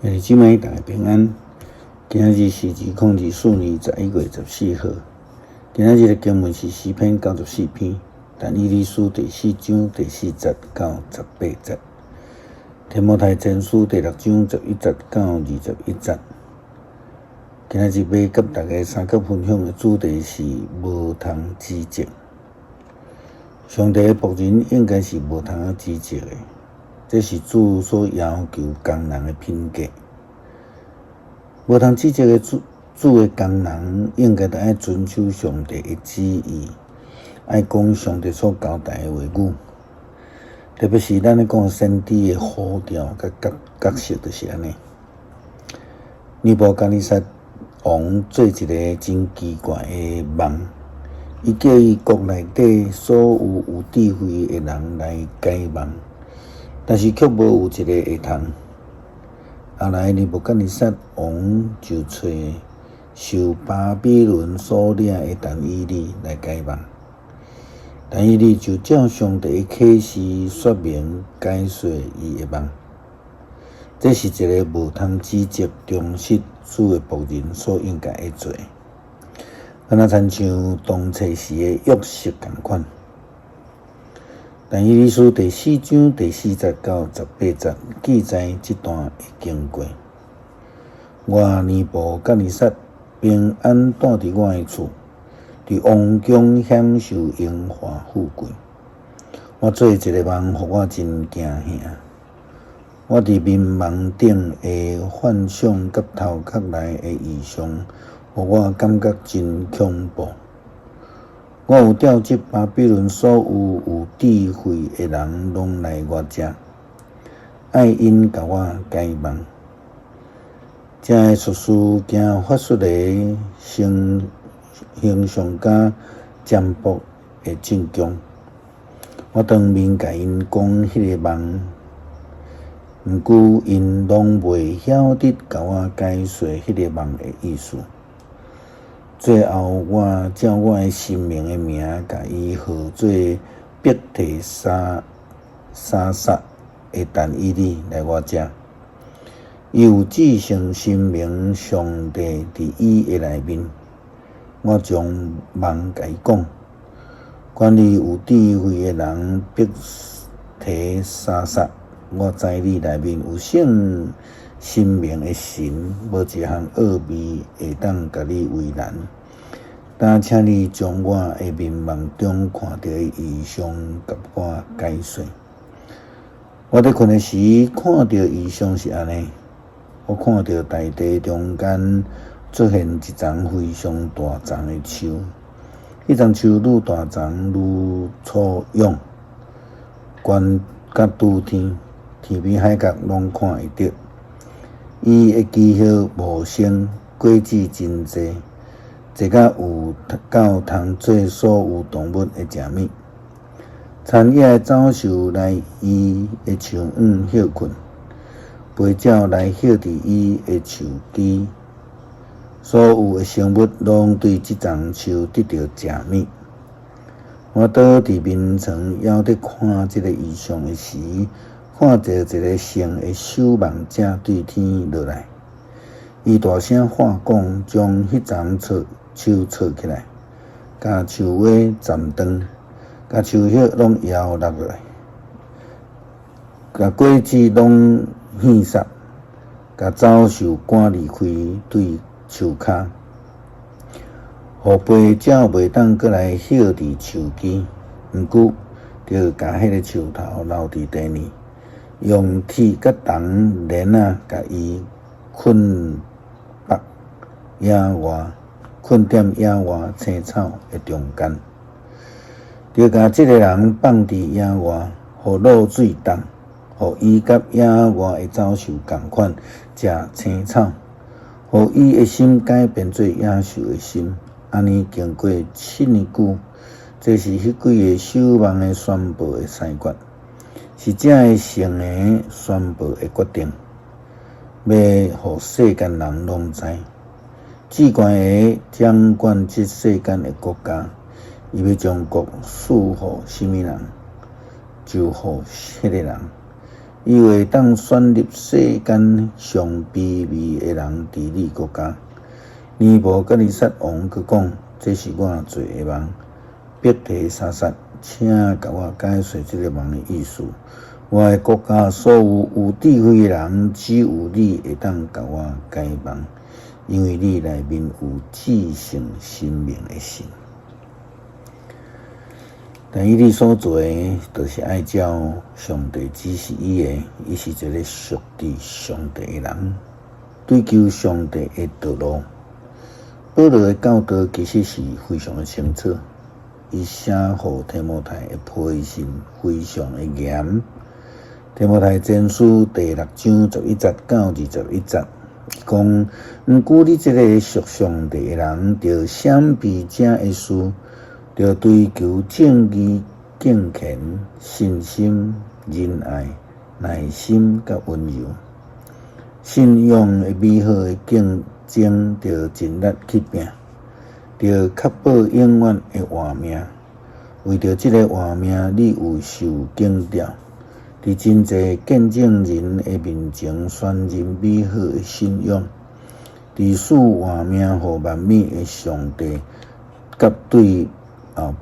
姊妹大家平安。今日是2024年11月14号。今日的经文是诗篇94篇，但以理书第4章第4节到18节，提摩太前书第6章11节到21节。今日要甲大家三角分享的主题是无通指责。上帝的仆人应该是无通指责的，这是主所要求工人的品格。无通指责的主的工人，应该爱遵守上帝的旨意，爱讲上帝所交代的话语。特别是咱咧讲先知的呼召甲角色，就是安尼。尼布甲尼撒王做一个真奇怪的梦，伊叫伊国内底所有智慧的人来解梦，但是却无有一个会通。后来尼布甲尼撒王就找受巴比伦所领的但以理来解梦，但以理就照上帝的启示说明解说伊的梦。这是一个无通指责忠实主的仆人所应该会做，敢若亲像当初时的约瑟同款。但以理书第4章第4节到18节记载这段的经过。我尼布甲尼撒平安住伫我的厝，伫王宫享受荣华富贵。我做一个梦，互我真惊吓。我伫眠梦顶的幻想甲头壳内的异象，互我感觉真恐怖。我有调集巴比伦所有智慧的人拢来我遮，爱因甲我解梦。这个术士惊法术的形象甲占卜的正强。我当面甲因讲迄个梦，毋过因拢袂晓得甲我解说迄个梦的意思。最后，我照我的神明的名，甲伊号做伯提沙撒的但以理来我遮。伊有继承神明上帝伫伊的内面。我将梦甲伊讲，关于有智慧的人伯提沙撒，我知你内面有圣神明的神，无一项奥秘会当甲你为难。但请你将我的眠梦中看到的异象甲我解说。我伫困的时看到异象是安尼，我看到大地中间出现一丛非常大丛的树，迄丛树愈大丛愈粗勇，悬甲拄天，天边海角拢看会到。伊的枝叶茂盛，果子真济，这甲有够通做所有动物的食物。田野的走兽来伊的树院歇困，飞鸟来歇伫伊的树枝。所有的生物拢对这丛树得到食物。我倒伫眠床还伫看这个异象的时，看到一个圣的守望者对天落来，伊大声喊讲，将迄丛树撮起来，甲树尾斩断，甲树叶拢摇落来，甲果子拢hit煞，甲走兽赶离开对树骹，互飞鸟袂当过来歇伫树枝，毋过着甲迄个树头留伫地面。用铁甲铜链甲伊捆绑野外，捆踮野外青草的中间，就甲这个人放伫野外，互露水冻，互伊甲野外的走兽共款食青草，互伊的心改变做野兽的心。安尼经过7年久，这是迄几个守望的宣布的赛决。是这个圣的宣布的决定，要互世间人拢知。至高的掌管这世间的国家，伊要将国赐予什么人，就予迄个人。伊会当选入世间上卑微的人治理国家。尼布甲尼撒王佫讲：这是我做的梦，别提沙撒，请甲我解释这个梦的意思。我的国家所有智慧的人，只有你会当甲我解梦，因为你内面有至圣生命的神。但伊你所做的，就是爱照上帝指示伊的，伊是一个属于上帝的人，追求上帝的道路。保罗的教导其实是非常的清楚，伊写予提摩太的批信非常的严。提摩太前书第6章11节到21节，讲：毋过你这个属上帝的人，着闪避这的事。着追求正义、敬虔、信心、仁爱、耐心甲温柔，信仰的美好的竞争，着尽力去拼，着确保永远的活命。为着这个活命，你有受警调，伫真济见证人的面前宣认美好的信仰，伫使活命互万美的上帝，甲对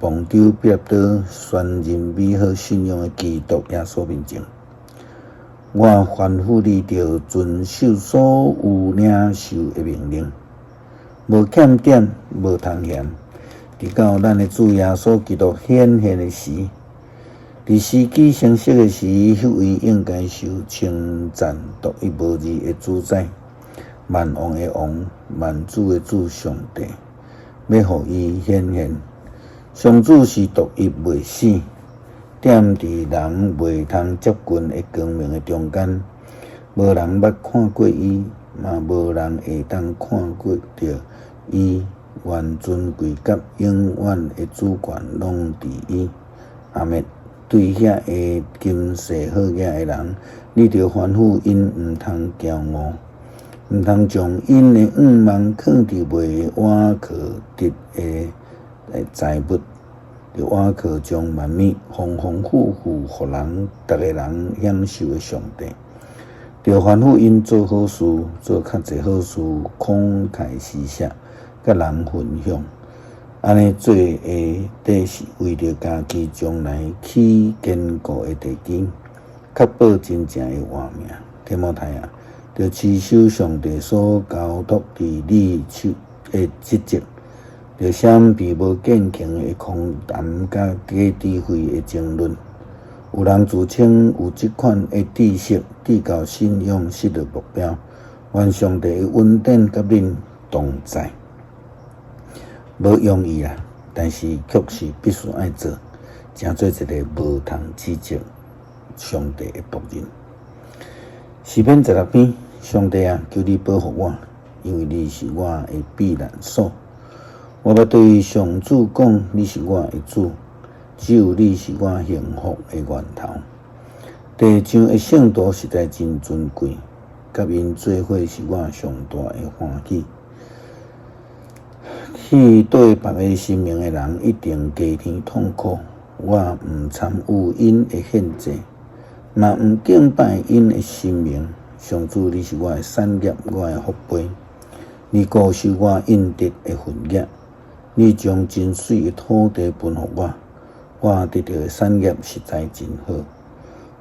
帮助必得宣认美好信仰的基督耶稣面前，我吩咐你着遵守所有领受的命令，无欠点，无通嫌。直到咱的主耶稣基督显现的时，伫时机成熟的时，迄位应该受称赞、独一无二的主宰、万王的王、万主的主上帝，要互伊显现。上主是独一未死，踮伫人未通接近的光明的中间，无人捌看过伊，嘛无人会当看过着伊。愿尊贵甲永远的主权拢伫伊。阿们。对遐个今世好嘢的人，你着吩咐因毋通骄傲，毋通将因的望放伫袂瓦靠得的财物，着瓦靠将万物丰丰富富互人，逐个人享受的上帝。着吩咐因做好事，做较侪好事，慷慨施舍，甲人分享。安尼做的底是为着家己将来起坚固的地基，确保真正的活命。提摩太啊，着持守上帝所交托伫你手的职责，着闪避无健康的空谈甲假智慧的争论。有人自称有这款的知识，直到信仰失了目标。愿上帝的恩典甲恁同在。无容易啦，但是却是必须爱做，诚做一个无通指责上帝的仆人。诗篇16篇，上帝啊，求你保护我，因为你是我的避难所。我要对上主讲，你是我的主，只有你是我幸福的源头。地上的圣徒实在真尊贵，甲因做伙是我上大的欢喜。去对别个生命的人一定加添痛苦，我毋参与因的献祭，嘛毋敬拜因的生命。上主，你是我的产业，我的福杯，你固守我应得的份业，你将真水的土地分予我，我得到的产业实在真好。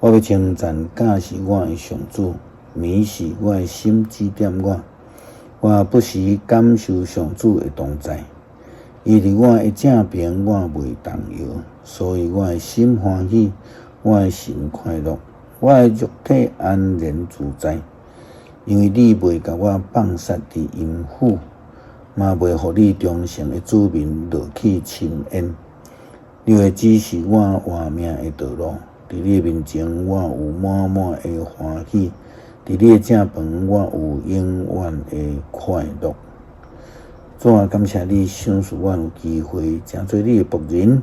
我要称赞驾是我的上主，迷是我的心指点我。我不时感受上主的同在，伊伫我的正边，我袂动摇，所以我的心欢喜，我的心快乐，我的肉体安然自在。因为你袂甲我放杀伫阴府，嘛袂互你忠诚的子民落去深渊。你会指示我活命的道路，伫你面前我有满满的欢喜。伫你的正饭，我有永远的快乐。主啊，感谢你赏赐我有机会，诚做你的仆人，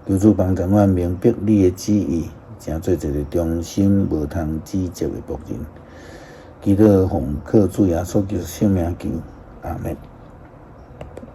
求主帮助我明白你的旨意，诚做一个忠心无通指责的仆人。祈祷奉靠主耶稣基督圣名求，阿们。